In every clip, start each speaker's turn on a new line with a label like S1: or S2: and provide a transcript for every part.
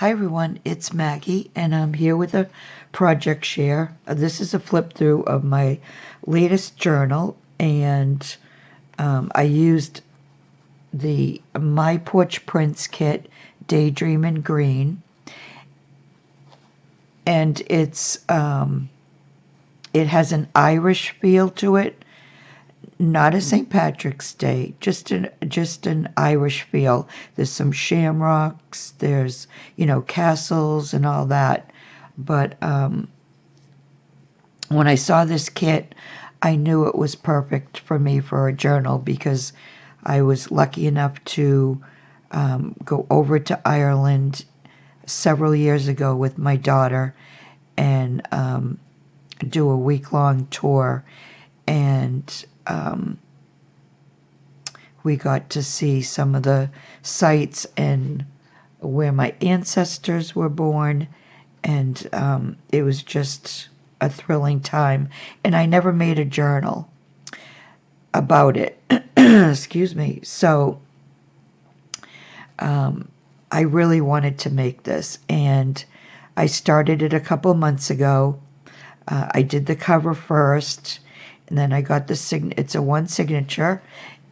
S1: Hi everyone, it's Maggie, and I'm here with a project share. This is a flip through of my latest journal, and I used the My Porch Prints kit, Daydream in Green, and it has an Irish feel to it. Not a St. Patrick's Day, just an Irish feel. There's some shamrocks, there's castles and all that. But when I saw this kit, I knew it was perfect for me for a journal because I was lucky enough to go over to Ireland several years ago with my daughter and do a week-long tour, and we got to see some of the sites and where my ancestors were born, and it was just a thrilling time. And I never made a journal about it. Excuse me. So I really wanted to make this, and I started it a couple months ago. I did the cover first, and then I got the it's a one signature,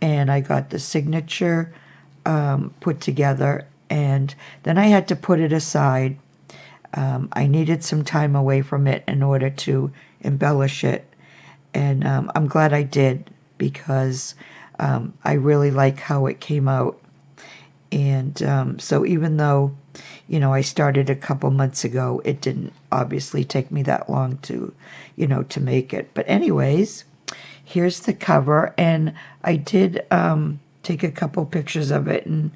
S1: and I got the signature put together, and then I had to put it aside. I needed some time away from it in order to embellish it, and I'm glad I did because I really like how it came out. And so even though I started a couple months ago, it didn't obviously take me that long to to make it. But anyways, here's the cover, and I did take a couple pictures of it and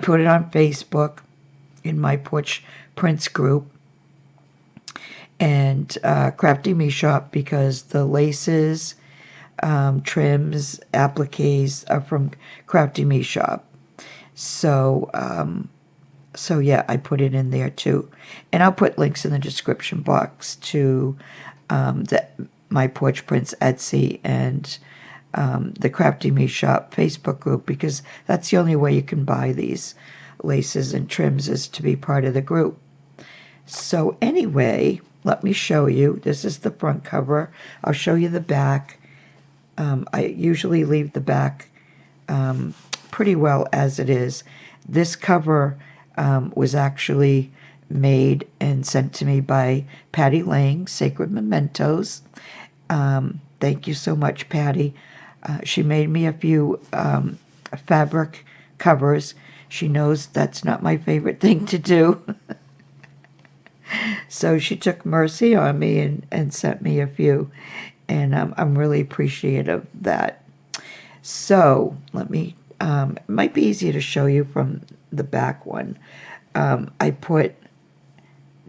S1: put it on Facebook in my Porch Prints group and Crafty Me Shop, because the laces, trims, appliques are from Crafty Me Shop. So yeah, I put it in there too, and I'll put links in the description box to My Porch Prints Etsy and the Crafty Me Shop Facebook group, because that's the only way you can buy these laces and trims, is to be part of the group. So anyway, let me show you. This is the front cover. I'll show you the back. I usually leave the back pretty well as it is. This cover was actually made and sent to me by Patty Lang, Sacred Mementos. Thank you so much, Patty. She made me a few fabric covers. She knows that's not my favorite thing to do. So she took mercy on me and sent me a few, and I'm really appreciative of that. So let me, it might be easier to show you from the back one. I put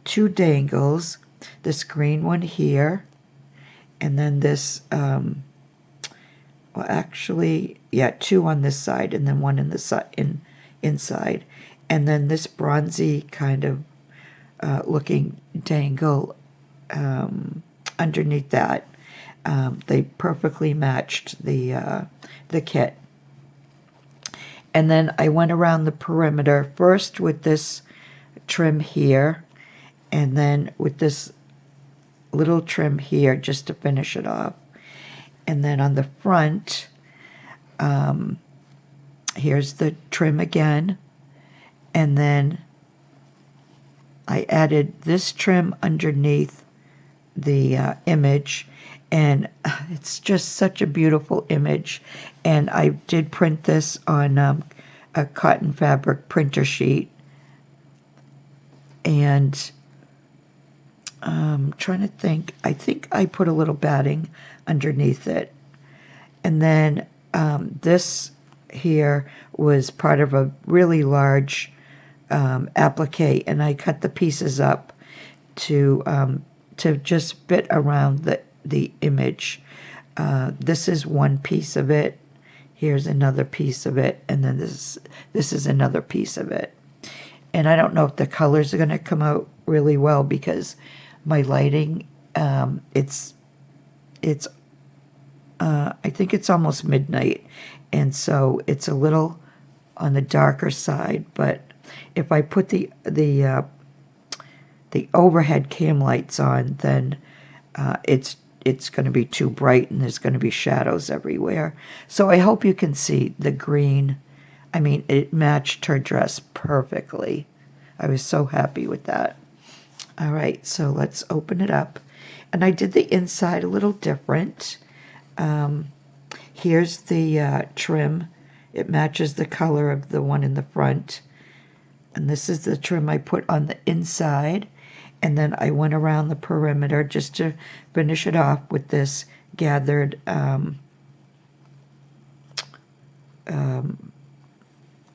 S1: two dangles, this green one here, and then this, well actually, yeah, two on this side, and then one in the inside, and then this bronzy kind of looking dangle underneath that. They perfectly matched the kit. And then I went around the perimeter first with this trim here, and then with this little trim here just to finish it off. And then on the front, here's the trim again, and then I added this trim underneath the image, and it's just such a beautiful image. And I did print this on a cotton fabric printer sheet, and I'm trying to think, I think I put a little batting underneath it. And then this here was part of a really large applique, and I cut the pieces up to just fit around the image. This is one piece of it. Here's another piece of it, and then this is another piece of it. And I don't know if the colors are going to come out really well because my lighting, it's I think it's almost midnight, and so it's a little on the darker side, but if I put the overhead cam lights on, then it's going to be too bright and there's going to be shadows everywhere. So I hope you can see the green. I mean, it matched her dress perfectly. I was so happy with that. All right, so let's open it up. And I did the inside a little different. Here's the trim. It matches the color of the one in the front. And this is the trim I put on the inside. And then I went around the perimeter just to finish it off with this gathered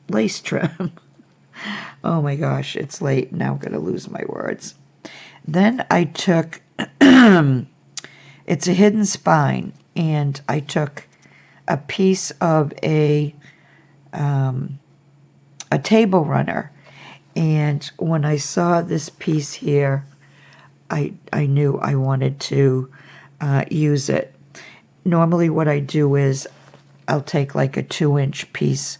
S1: lace trim. Oh my gosh, it's late. Now I'm going to lose my words. Then I took, it's a hidden spine, and I took a piece of a table runner. And when I saw this piece here, I knew I wanted to use it. Normally what I do is I'll take like a 2-inch piece,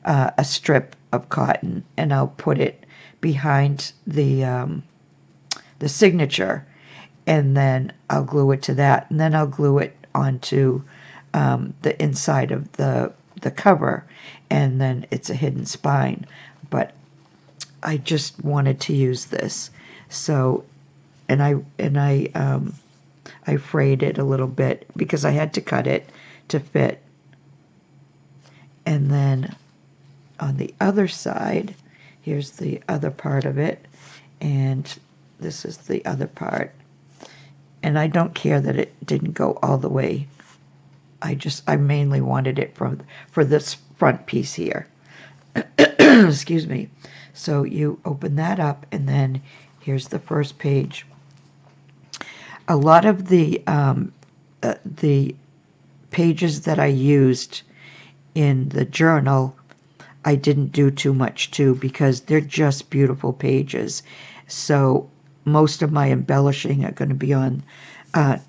S1: a strip of cotton, and I'll put it behind the signature, and then I'll glue it to that, and then I'll glue it onto the inside of the cover, and then it's a hidden spine. But I just wanted to use this, so I frayed it a little bit because I had to cut it to fit. And then on the other side, here's the other part of it, and this is the other part. And I don't care that it didn't go all the way. I mainly wanted it for this front piece here. Excuse me. So you open that up, and then here's the first page. A lot of the pages that I used in the journal, I didn't do too much to, because they're just beautiful pages. So most of my embellishing are going to be on the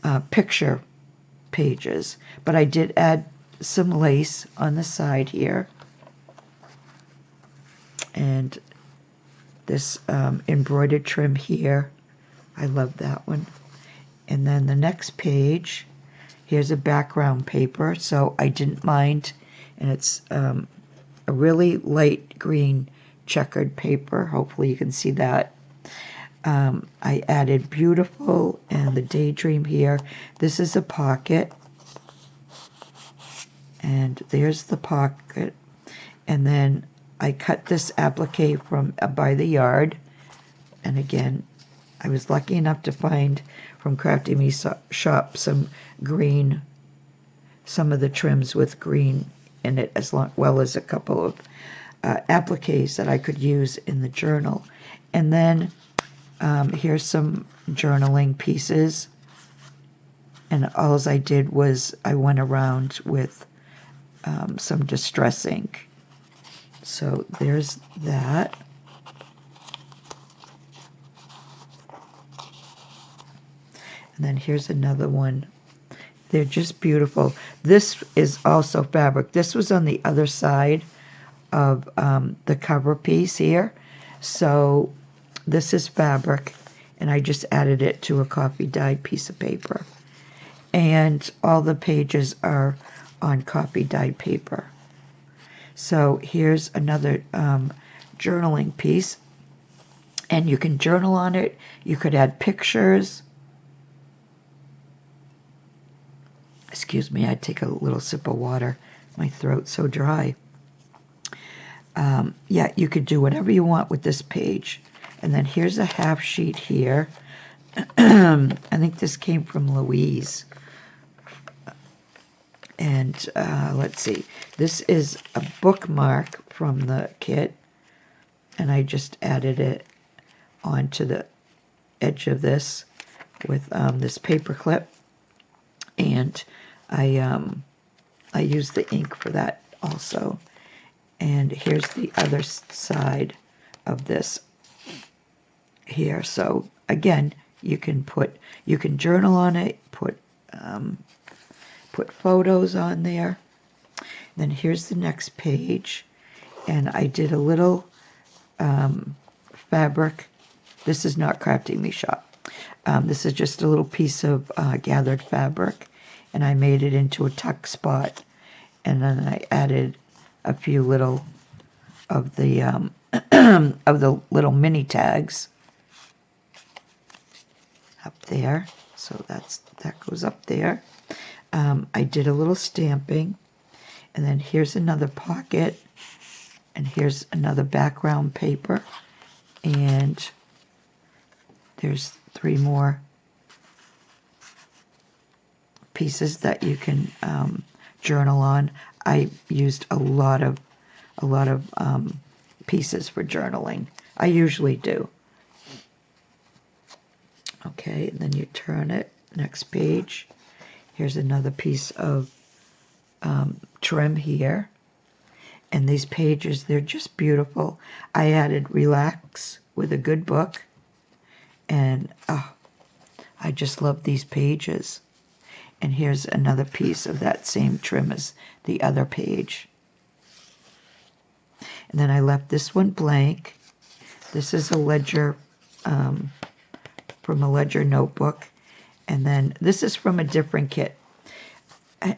S1: non-picture pages. But I did add some lace on the side here, and this embroidered trim here. I love that one. And then the next page, here's a background paper, so I didn't mind, and it's a really light green checkered paper. Hopefully you can see that. I added Beautiful and the Daydream here. This is a pocket, and there's the pocket. And then I cut this applique from by the yard, and again, I was lucky enough to find from Crafty Me Shop some green, some of the trims with green in it, as well as a couple of appliques that I could use in the journal. And then here's some journaling pieces, and all I did was I went around with some distress ink. So there's that. And then here's another one. They're just beautiful. This is also fabric. This was on the other side of the cover piece here. So this is fabric, and I just added it to a coffee dyed piece of paper. And all the pages are on coffee dyed paper. So here's another journaling piece, and you can journal on it. You could add pictures. Excuse me, I'd take a little sip of water. My throat's so dry. Yeah, you could do whatever you want with this page. And then here's a half sheet here. I think this came from Louise. And let's see. This is a bookmark from the kit, and I just added it onto the edge of this with this paper clip. And I used the ink for that also. And here's the other side of this here. So again, you can journal on it, put photos on there. Then here's the next page, and I did a little fabric. This is not Crafty Me Shop. This is just a little piece of gathered fabric, and I made it into a tuck spot, and then I added a few little of the of the little mini tags up there. So that goes up there. I did a little stamping, and then here's another pocket, and here's another background paper, and there's 3 more pieces that you can journal on. I used a lot of pieces for journaling. I usually do. Okay, and then you turn it, next page. Here's another piece of trim here. And these pages, they're just beautiful. I added relax with a good book. And I just love these pages. And here's another piece of that same trim as the other page. And then I left this one blank. This is a ledger, from a ledger notebook. And then this is from a different kit.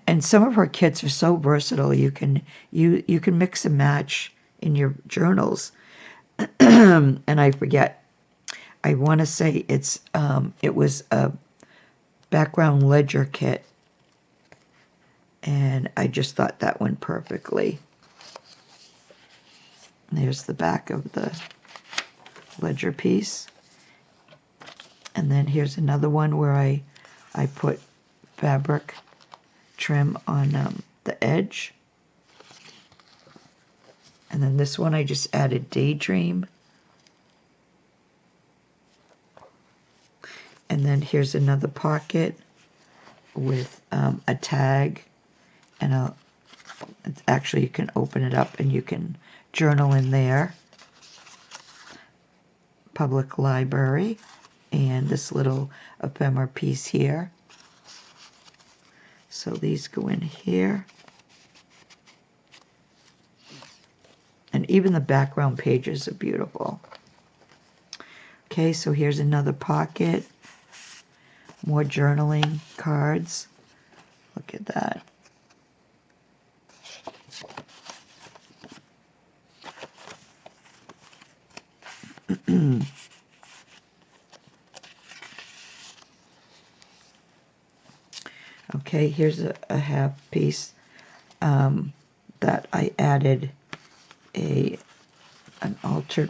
S1: And some of her kits are so versatile. You can mix and match in your journals. And I forget. I want to say it was a background ledger kit, and I just thought that went perfectly. There's the back of the ledger piece, and then here's another one where I put fabric trim on the edge, and then this one I just added daydream. And then here's another pocket with a tag, and actually you can open it up and you can journal in there. Public library, and this little ephemera piece here. So these go in here. And even the background pages are beautiful. Okay, so here's another pocket. More journaling cards. Look at that. Okay, here's a half piece that I added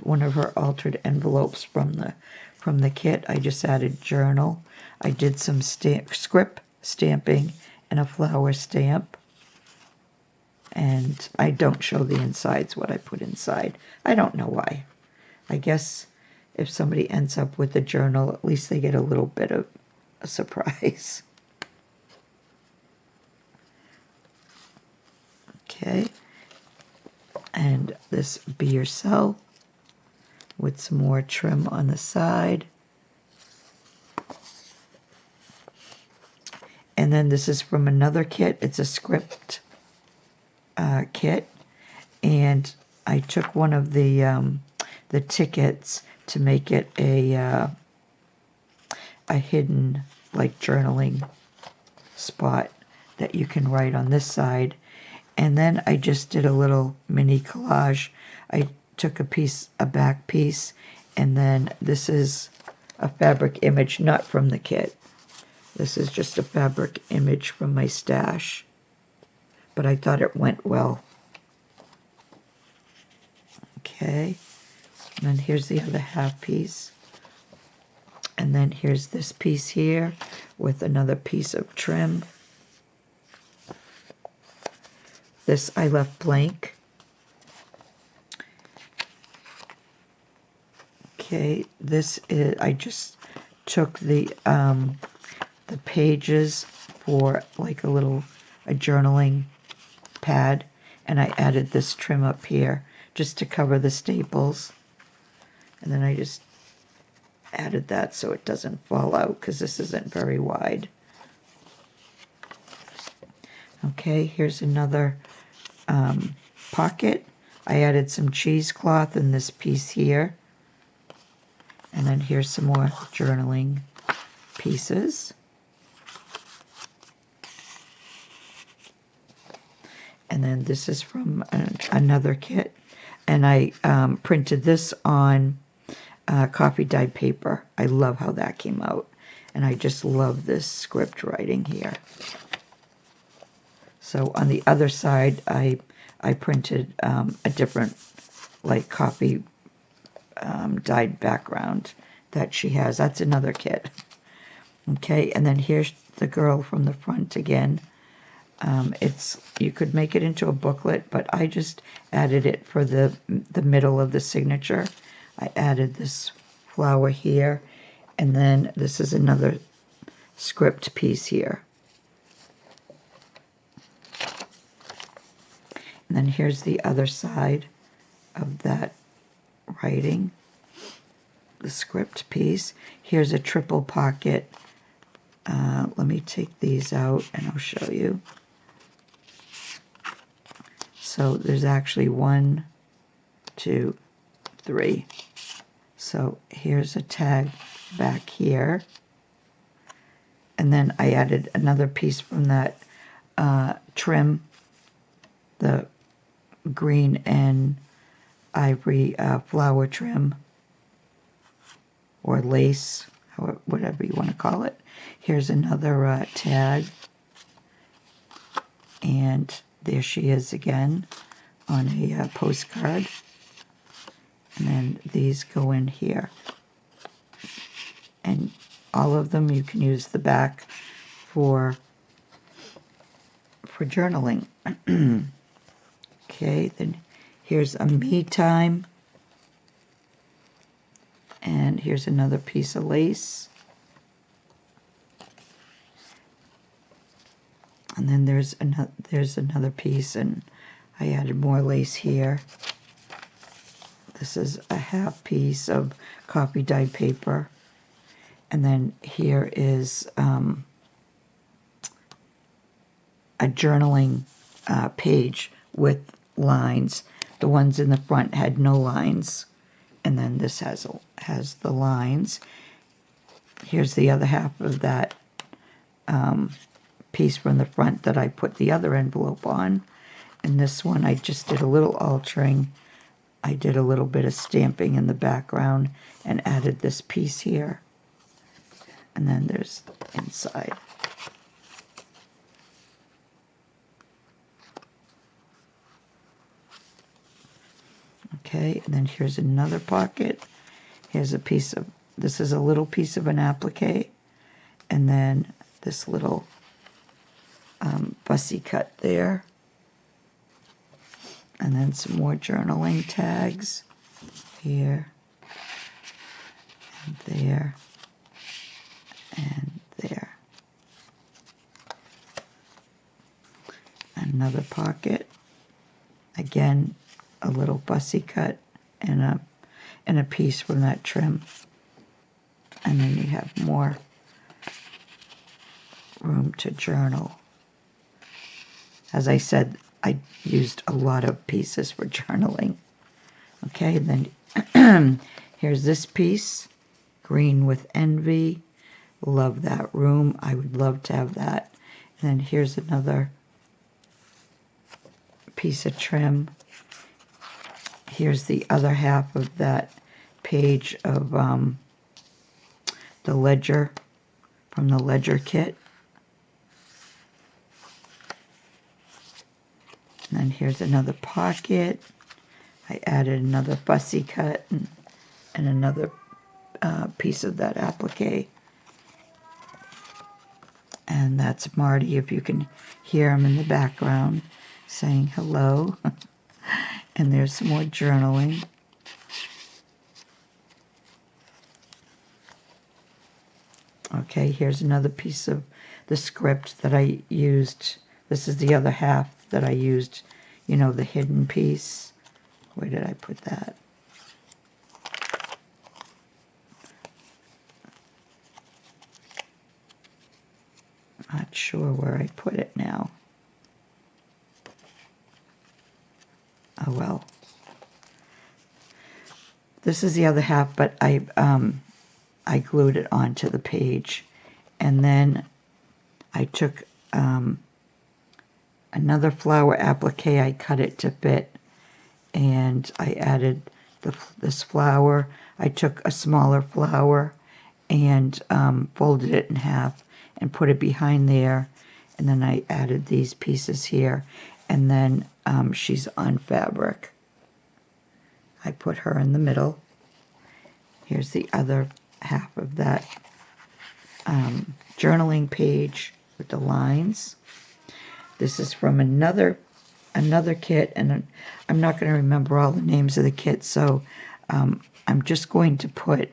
S1: one of her altered envelopes from the kit. I just added journal. I did some script stamping and a flower stamp. And I don't show the insides, what I put inside. I don't know why. I guess if somebody ends up with a journal, at least they get a little bit of a surprise. Okay. And this Be Yourself with some more trim on the side. And then this is from another kit. It's a script kit. And I took one of the tickets to make it a hidden, like, journaling spot that you can write on this side. And then I just did a little mini collage. I took a back piece, and then this is a fabric image, not from the kit. This is just a fabric image from my stash. But I thought it went well. Okay. And then here's the other half piece. And then here's this piece here with another piece of trim. This I left blank. Okay, this is, I just took the pages for like a journaling pad, and I added this trim up here just to cover the staples. And then I just added that so it doesn't fall out, because this isn't very wide. Okay, here's another pocket. I added some cheesecloth in this piece here. And then here's some more journaling pieces. And then this is from another kit. And I printed this on coffee dyed paper. I love how that came out. And I just love this script writing here. So on the other side, I printed a different, like, coffee dyed background that she has. That's another kit. Okay, and then here's the girl from the front again. You could make it into a booklet, but I just added it for the middle of the signature. I added this flower here, and then this is another script piece here. And then here's the other side of that writing, the script piece. Here's a triple pocket. Let me take these out and I'll show you. So there's actually 1, 2, 3. So here's a tag back here. And then I added another piece from that trim, the green and ivory flower trim or lace, whatever you want to call it. Here's another tag. And there she is again on a postcard. And then these go in here. And all of them you can use the back for journaling. Okay, then here's a me time. And here's another piece of lace. And then there's another piece, and I added more lace here. This is a half piece of coffee dyed paper. And then here is a journaling page with lines. The ones in the front had no lines, and then this has the lines. Here's the other half of that piece from the front that I put the other envelope on. And this one I just did a little altering. I did a little bit of stamping in the background and added this piece here. And then there's inside. Okay, and then here's another pocket. Here's a piece of, this is a little piece of an applique. And then this little fussy cut there. And then some more journaling tags here and there and there. Another pocket. Again, a little fussy cut and a piece from that trim. And then you have more room to journal. As I said, I used a lot of pieces for journaling. Okay, and then here's this piece, green with envy. Love that room. I would love to have that. And then here's another piece of trim. Here's the other half of that page of the ledger, from the ledger kit. And then here's another pocket. I added another fussy cut and another piece of that applique. And that's Marty, if you can hear him in the background saying hello. And there's some more journaling. Okay, here's another piece of the script that I used. This is the other half that I used, you know, the hidden piece. Where did I put that? Not sure where I put it now. Oh well. This is the other half, but I glued it onto the page. And then I took another flower applique, I cut it to fit, and I added this flower. I took a smaller flower and folded it in half and put it behind there, and then I added these pieces here, and then she's on fabric. I put her in the middle. Here's the other half of that journaling page with the lines. This is from another kit, and I'm not going to remember all the names of the kits, so I'm just going to put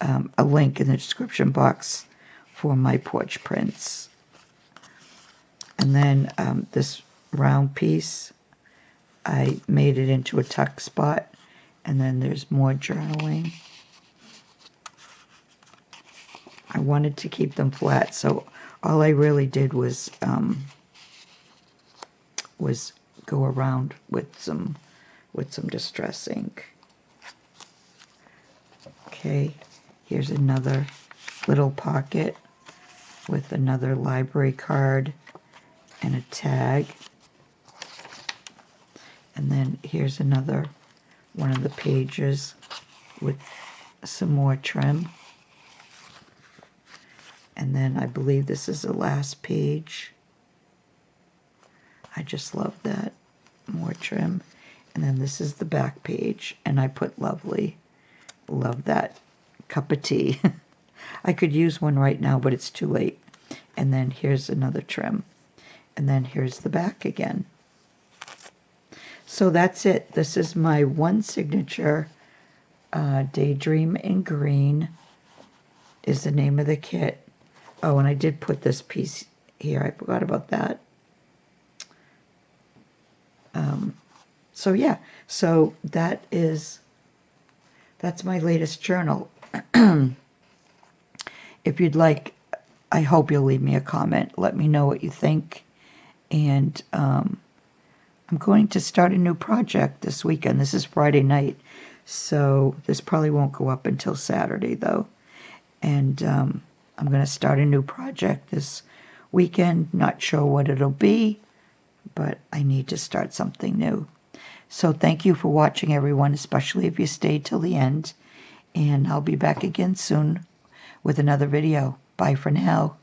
S1: a link in the description box for my porch prints. And then this round piece, I made it into a tuck spot, and then there's more journaling. I wanted to keep them flat, so all I really did was go around with some distress ink. Okay, here's another little pocket with another library card and a tag. And then here's another one of the pages with some more trim. And then I believe this is the last page. I just love that. More trim. And then this is the back page, and I put lovely. Love that cup of tea. I could use one right now, but it's too late. And then here's another trim. And then here's the back again. So that's it. This is my one signature. Daydream in Green is the name of the kit. Oh, and I did put this piece here. I forgot about that. So yeah, so that's my latest journal. If you'd like, I hope you'll leave me a comment. Let me know what you think. And I'm going to start a new project this weekend. This is Friday night, so this probably won't go up until Saturday, though. And I'm going to start a new project this weekend. Not sure what it'll be, but I need to start something new. So thank you for watching, everyone, especially if you stayed till the end. And I'll be back again soon with another video. Bye for now.